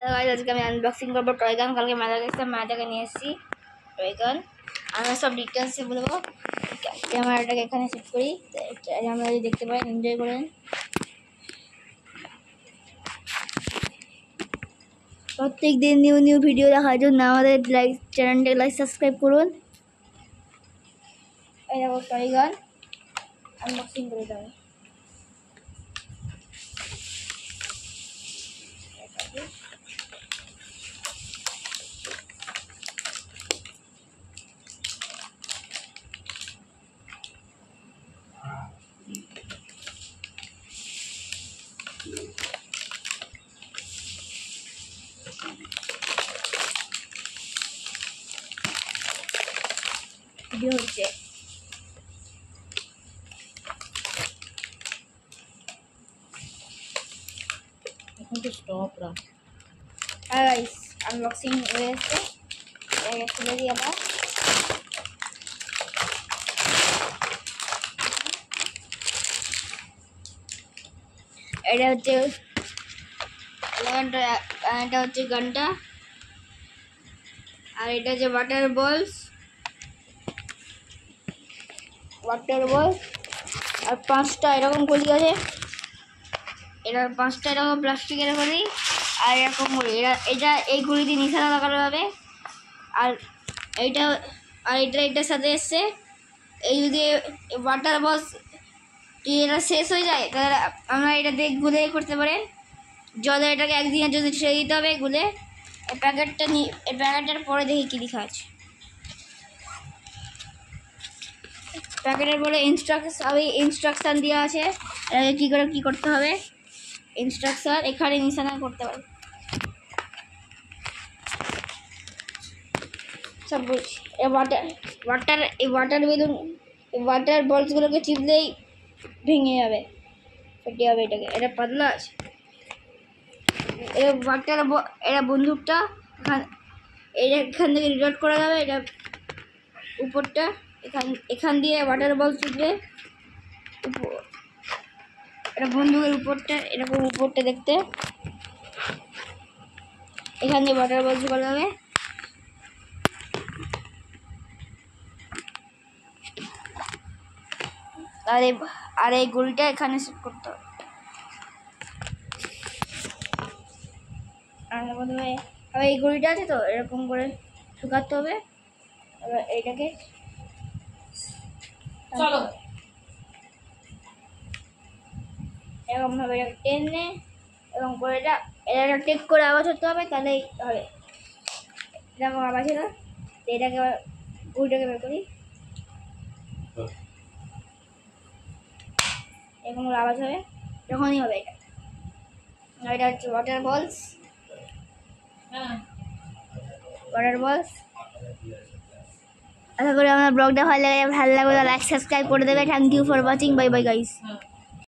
আজকে আমি আনবক্সিং করবো টয়গান। কালকে মেলা গেছিলাম, মেলাটাকে নিয়ে এসেছি টয়গান। আমরা সব ডিটেলসে বলবো। ক্যামেরাটাকে এখানে সেট করি, আপনারা যদি দেখতে পারেন, এনজয় করেন। প্রত্যেক দিন নিউ ভিডিও দেখার জন্য আমাদের চ্যানেলটাকে সাবস্ক্রাইব করুন। এই দেখো টয়গান আনবক্সিং করে দেবো। ভিডিও হচ্ছে এখন তো স্টপ রাখ। গাইস, আনবক্সিং হয়েছে, খুলে দিই আমরা। এটা হচ্ছে গানটা, আর এটা হচ্ছে ওয়াটার বলস আর 5টা এরকম গুলি আছে। এটা 5টা এরকম প্লাস্টিকের গুলি, আর এরকম গুলি। এটা এই গুলি দিয়ে নিশানা লাগানো হবে। আর এটার সাথে এসছে, এই যদি ওয়াটার বলস এটা শেষ হয়ে যায়, তাহলে আমরা এটা দিয়ে গুলে করতে পারেন। জলে এটাকে একদিনের জন্য ছেড়ে দিতে হবে গুলে। এই প্যাকেটটার পরে দেখি কী লেখা আছে। প্যাকেটের পরে ইনস্ট্রাকশান দেওয়া আছে, কী করে কী করতে হবে। ইনস্ট্রাকশান এখানে নিশানা করতে হবে, সব বলছি। ওয়াটার বলসগুলোকে চিপলেই ভেঙে যাবে, ফেটে যাবে। এটা পাতলা আছে। এটা বন্দুকটা এখান থেকে রিলোড করা যাবে। এটা উপরটা এখান দিয়ে ওয়াটার বল চুপবে। এটা বন্দুকের উপরটা এরকম উপরটা দেখতে, এখান দিয়ে ওয়াটার বল চুপানো যাবে। আর এই গুলিটা এখানে সেট করতে হবে। আর এই গুলিটা আছে তো, এরকম করে শুকাতে হবে। এবার এইটাকে এরকম ভাবে টেনে এবং করে এটা টেক করে আওয়াজ হতে হবে, তাহলেই হবে। এরকম আওয়াজ হলো, এটাকে গুলিটাকে বের করি, এরকম আওয়াজ হবে, তখনই হবে। এটা হচ্ছে ওয়াটার বলস। আশা করি আমার ব্লগটা ভালো লাগলে লাইক সাবস্ক্রাইব করে দেবে। Thank you for watching. Bye bye guys.